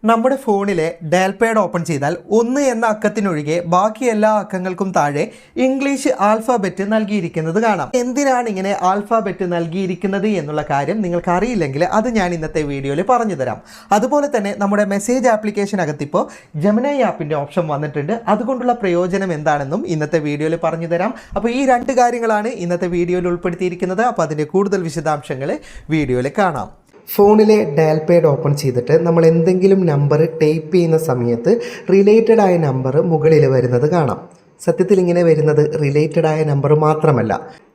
നമ്മുടെ ഫോണിലെ dial pad open ചെയ്താൽ 1 എന്ന അക്കത്തിനൊഴികെ ബാക്കി എല്ലാ അക്കങ്ങൾക്കും താഴെ ഇംഗ്ലീഷ് ആൽഫബറ്റ് നൽകിയിരിക്കുന്നത് കാണാം. എന്തിനാണ് ഇങ്ങനെ ആൽഫബറ്റ് നൽകിയിരിക്കുന്നത് എന്നുള്ള കാര്യം നിങ്ങൾക്ക് അറിയില്ലെങ്കിൽ അത് ഞാൻ ഇന്നത്തെ വീഡിയോയിൽ പറഞ്ഞു തരാം. അതുപോലെ തന്നെ നമ്മുടെ മെസ്സേജ് ആപ്ലിക്കേഷനകത്തിപ്പോൾ ജെമിനി ആപ്പിൻ്റെ ഓപ്ഷൻ വന്നിട്ടുണ്ട്. അതുകൊണ്ടുള്ള പ്രയോജനം എന്താണെന്നും ഇന്നത്തെ വീഡിയോയിൽ പറഞ്ഞു തരാം. അപ്പോൾ ഈ രണ്ട് കാര്യങ്ങളാണ് ഇന്നത്തെ വീഡിയോയിൽ ഉൾപ്പെടുത്തിയിരിക്കുന്നത്. അപ്പോൾ അതിൻ്റെ കൂടുതൽ വിശദാംശങ്ങൾ വീഡിയോയിൽ കാണാം. ഫോണിലെ ഡയൽ പാഡ് ഓപ്പൺ ചെയ്തിട്ട് നമ്മൾ എന്തെങ്കിലും നമ്പർ ടൈപ്പ് ചെയ്യുന്ന സമയത്ത് റിലേറ്റഡ് ആയ നമ്പർ മുകളിൽ വരുന്നത് കാണാം. സത്യത്തിൽ ഇങ്ങനെ വരുന്നത് റിലേറ്റഡ് ആയ നമ്പർ മാത്രമല്ല,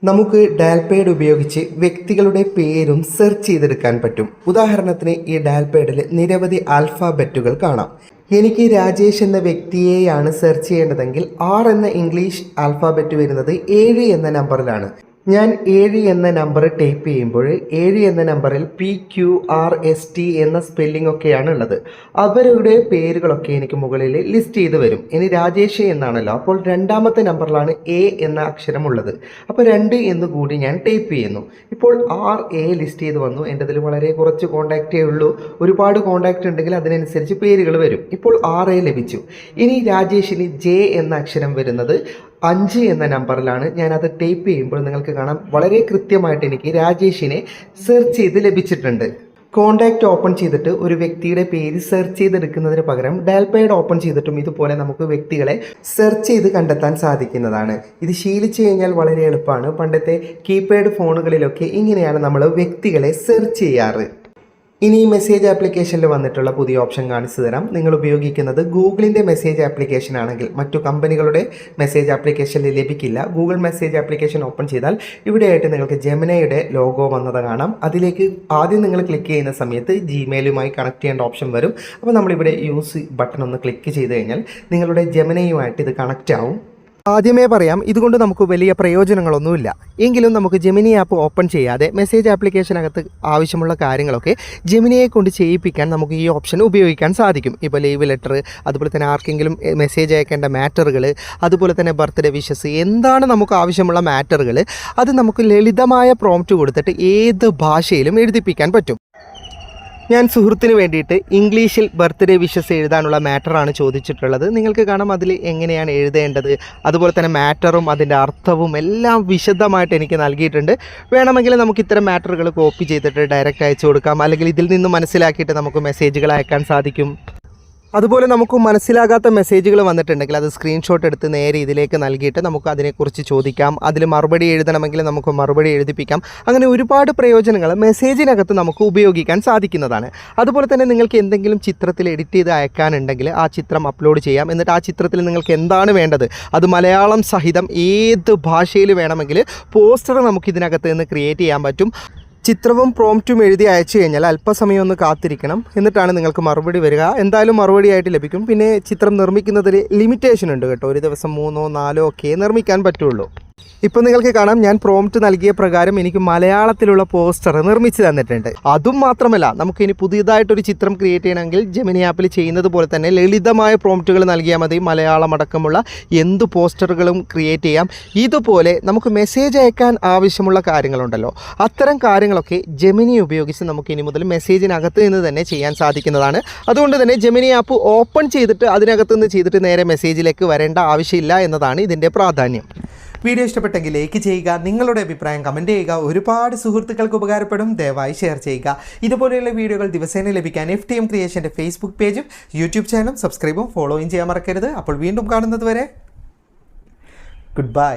നമുക്ക് ഡയൽ പാഡ് ഉപയോഗിച്ച് വ്യക്തികളുടെ പേരും സെർച്ച് ചെയ്തെടുക്കാൻ പറ്റും. ഉദാഹരണത്തിന് ഈ ഡയൽ പാഡിൽ നിരവധി ആൽഫബറ്റുകൾ കാണാം. എനിക്ക് രാജേഷ് എന്ന വ്യക്തിയെയാണ് സെർച്ച് ചെയ്യേണ്ടതെങ്കിൽ R എന്ന ഇംഗ്ലീഷ് ആൽഫബറ്റ് വരുന്നത് 7 എന്ന നമ്പറിലാണ്. ഞാൻ 7 എന്ന നമ്പർ ടൈപ്പ് ചെയ്യുമ്പോൾ 7 എന്ന നമ്പറിൽ PQRST എന്ന സ്പെല്ലിംഗ് ഒക്കെയാണ് ഉള്ളത്. അവരുടെ പേരുകളൊക്കെ എനിക്ക് മുകളിൽ ലിസ്റ്റ് ചെയ്ത് വരും. ഇനി രാജേഷ് എന്നാണല്ലോ, അപ്പോൾ രണ്ടാമത്തെ നമ്പറിലാണ് A എന്ന അക്ഷരമുള്ളത്. അപ്പോൾ 2 എന്ന് കൂടി ഞാൻ ടൈപ്പ് ചെയ്യുന്നു. ഇപ്പോൾ RA ലിസ്റ്റ് ചെയ്ത് വന്നു. എൻ്റെ അതിൽ വളരെ കുറച്ച് കോൺടാക്റ്റേ ഉള്ളൂ. ഒരുപാട് കോൺടാക്റ്റ് ഉണ്ടെങ്കിൽ അതിനനുസരിച്ച് പേരുകൾ വരും. ഇപ്പോൾ RA ലഭിച്ചു. ഇനി രാജേഷിന് J എന്ന അക്ഷരം വരുന്നത് 5 എന്ന നമ്പറിലാണ്. ഞാനത് ടൈപ്പ് ചെയ്യുമ്പോൾ നിങ്ങൾക്ക് കാണാം വളരെ കൃത്യമായിട്ട് എനിക്ക് രാജേഷിനെ സെർച്ച് ചെയ്ത് ലഭിച്ചിട്ടുണ്ട്. കോൺടാക്റ്റ് ഓപ്പൺ ചെയ്തിട്ട് ഒരു വ്യക്തിയുടെ പേര് സെർച്ച് ചെയ്തെടുക്കുന്നതിന് പകരം ഡയൽ പാഡ് ഓപ്പൺ ചെയ്തിട്ടും ഇതുപോലെ നമുക്ക് വ്യക്തികളെ സെർച്ച് ചെയ്ത് കണ്ടെത്താൻ സാധിക്കുന്നതാണ്. ഇത് ശീലിച്ചു കഴിഞ്ഞാൽ വളരെ എളുപ്പമാണ്. പണ്ടത്തെ കീപാഡ് ഫോണുകളിലൊക്കെ ഇങ്ങനെയാണ് നമ്മൾ വ്യക്തികളെ സെർച്ച് ചെയ്യാറ്. ഇനി ഈ മെസ്സേജ് ആപ്ലിക്കേഷനിൽ വന്നിട്ടുള്ള പുതിയ ഓപ്ഷൻ കാണിച്ചു തരാം. നിങ്ങൾ ഉപയോഗിക്കുന്നത് ഗൂഗിളിൻ്റെ മെസ്സേജ് ആപ്ലിക്കേഷൻ ആണെങ്കിൽ മറ്റു കമ്പനികളുടെ മെസ്സേജ് ആപ്ലിക്കേഷനിൽ ലഭിക്കില്ല. ഗൂഗിൾ മെസ്സേജ് ആപ്ലിക്കേഷൻ ഓപ്പൺ ചെയ്താൽ ഇവിടെയായിട്ട് നിങ്ങൾക്ക് ജെമിനിയുടെ ലോഗോ വന്നത് കാണാം. അതിലേക്ക് ആദ്യം നിങ്ങൾ ക്ലിക്ക് ചെയ്യുന്ന സമയത്ത് ജിമെയിലുമായി കണക്ട് ചെയ്യേണ്ട ഓപ്ഷൻ വരും. അപ്പോൾ നമ്മളിവിടെ യൂസ് ബട്ടൺ ഒന്ന് ക്ലിക്ക് ചെയ്ത് കഴിഞ്ഞാൽ നിങ്ങളുടെ ജെമിനിയുമായിട്ട് ഇത് കണക്റ്റ് ആവും. ആദ്യമേ പറയാം, ഇതുകൊണ്ട് നമുക്ക് വലിയ പ്രയോജനങ്ങളൊന്നുമില്ല. എങ്കിലും നമുക്ക് ജെമിനി ആപ്പ് ഓപ്പൺ ചെയ്യാതെ മെസ്സേജ് ആപ്ലിക്കേഷനകത്ത് ആവശ്യമുള്ള കാര്യങ്ങളൊക്കെ ജെമിനിയെ കൊണ്ട് ചെയ്യിപ്പിക്കാൻ നമുക്ക് ഈ ഓപ്ഷൻ ഉപയോഗിക്കാൻ സാധിക്കും. ഇപ്പോൾ ലീവ് ലെറ്റർ, അതുപോലെ തന്നെ ആർക്കെങ്കിലും മെസ്സേജ് അയക്കേണ്ട മാറ്ററുകൾ, അതുപോലെ തന്നെ ബർത്ത്ഡേ വിഷസ്, എന്താണ് നമുക്ക് ആവശ്യമുള്ള മാറ്ററുകൾ അത് നമുക്ക് ലളിതമായ പ്രോംപ്റ്റ് കൊടുത്തിട്ട് ഏത് ഭാഷയിലും എഴുതിപ്പിക്കാൻ പറ്റും. ഞാൻ സുഹൃത്തിന് വേണ്ടിയിട്ട് ഇംഗ്ലീഷിൽ ബർത്ത്ഡേ വിഷസ് എഴുതാനുള്ള മാറ്ററാണ് ചോദിച്ചിട്ടുള്ളത്. നിങ്ങൾക്ക് കാണാം അതിൽ എങ്ങനെയാണ് എഴുതേണ്ടത്, അതുപോലെ തന്നെ മാറ്ററും അതിൻ്റെ അർത്ഥവും എല്ലാം വിശദമായിട്ട് എനിക്ക് നൽകിയിട്ടുണ്ട്. വേണമെങ്കിൽ നമുക്ക് ഇത്തരം മാറ്ററുകൾ കോപ്പി ചെയ്തിട്ട് ഡയറക്റ്റ് അയച്ചു കൊടുക്കാം, അല്ലെങ്കിൽ ഇതിൽ നിന്ന് മനസ്സിലാക്കിയിട്ട് നമുക്ക് മെസ്സേജുകൾ അയക്കാൻ സാധിക്കും. അതുപോലെ നമുക്ക് മനസ്സിലാകാത്ത മെസ്സേജുകൾ വന്നിട്ടുണ്ടെങ്കിൽ അത് സ്ക്രീൻഷോട്ട് എടുത്ത് നേരെ ഇതിലേക്ക് നൽകിയിട്ട് നമുക്ക് അതിനെക്കുറിച്ച് ചോദിക്കാം. അതിൽ മറുപടി എഴുതണമെങ്കിൽ നമുക്ക് മറുപടി എഴുതിപ്പിക്കാം. അങ്ങനെ ഒരുപാട് പ്രയോജനങ്ങൾ മെസ്സേജിനകത്ത് നമുക്ക് ഉപയോഗിക്കാൻ സാധിക്കുന്നതാണ്. അതുപോലെ തന്നെ നിങ്ങൾക്ക് എന്തെങ്കിലും ചിത്രത്തിൽ എഡിറ്റ് ചെയ്ത് അയക്കാനുണ്ടെങ്കിൽ ആ ചിത്രം അപ്ലോഡ് ചെയ്യാം. എന്നിട്ട് ആ ചിത്രത്തിൽ നിങ്ങൾക്ക് എന്താണ് വേണ്ടത് അത് മലയാളം സഹിതം ഏത് ഭാഷയിൽ വേണമെങ്കിൽ പോസ്റ്റർ നമുക്ക് ഇതിനകത്ത് നിന്ന് ക്രിയേറ്റ് ചെയ്യാൻ പറ്റും. ചിത്രവും പ്രോംപ്റ്റും എഴുതി അയച്ചു കഴിഞ്ഞാൽ അല്പസമയം ഒന്ന് കാത്തിരിക്കണം. എന്നിട്ടാണ് നിങ്ങൾക്ക് മറുപടി വരിക. എന്തായാലും മറുപടിയായിട്ട് ലഭിക്കും. പിന്നെ ചിത്രം നിർമ്മിക്കുന്നതിൽ ലിമിറ്റേഷൻ ഉണ്ട് കേട്ടോ. ഒരു ദിവസം 3 or 4 ഒക്കെ നിർമ്മിക്കാൻ പറ്റുള്ളൂ. ഇപ്പോൾ നിങ്ങൾക്ക് കാണാം ഞാൻ പ്രോംപ്റ്റ് നൽകിയ പ്രകാരം എനിക്ക് മലയാളത്തിലുള്ള പോസ്റ്റർ നിർമ്മിച്ച് തന്നിട്ടുണ്ട്. അതും മാത്രമല്ല, നമുക്കിനി പുതിയതായിട്ടൊരു ചിത്രം ക്രിയേറ്റ് ചെയ്യണമെങ്കിൽ ജെമിനി ആപ്പിൽ ചെയ്യുന്നത് പോലെ തന്നെ ലളിതമായ പ്രോംപ്റ്റുകൾ നൽകിയാൽ മതി. മലയാളം അടക്കമുള്ള എന്ത് പോസ്റ്ററുകളും ക്രിയേറ്റ് ചെയ്യാം. ഇതുപോലെ നമുക്ക് മെസ്സേജ് അയക്കാൻ ആവശ്യമുള്ള കാര്യങ്ങളുണ്ടല്ലോ, അത്തരം കാര്യങ്ങളൊക്കെ ജെമിനി ഉപയോഗിച്ച് നമുക്ക് ഇനി മുതൽ മെസ്സേജിനകത്ത് നിന്ന് തന്നെ ചെയ്യാൻ സാധിക്കുന്നതാണ്. അതുകൊണ്ട് തന്നെ ജെമിനി ആപ്പ് ഓപ്പൺ ചെയ്തിട്ട് അതിനകത്ത് നിന്ന് ചെയ്തിട്ട് നേരെ മെസ്സേജിലേക്ക് വരേണ്ട ആവശ്യമില്ല എന്നതാണ് ഇതിൻ്റെ പ്രാധാന്യം. വീഡിയോ ഇഷ്ടപ്പെട്ടെങ്കിൽ ലൈക്ക് ചെയ്യുക, നിങ്ങളുടെ അഭിപ്രായം കമൻറ്റ് ചെയ്യുക. ഒരുപാട് സുഹൃത്തുക്കൾക്ക് ഉപകാരപ്പെടും. ദയവായി ഷെയർ ചെയ്യുക. ഇതുപോലെയുള്ള വീഡിയോകൾ ദിവസേന ലഭിക്കാൻ FTM ക്രിയേഷൻ്റെ ഫേസ്ബുക്ക് പേജും യൂട്യൂബ് ചാനലും സബ്സ്ക്രൈബും ഫോളോയും ചെയ്യാൻ മറക്കരുത്. അപ്പോൾ വീണ്ടും കാണുന്നത് വരെ ഗുഡ് ബൈ.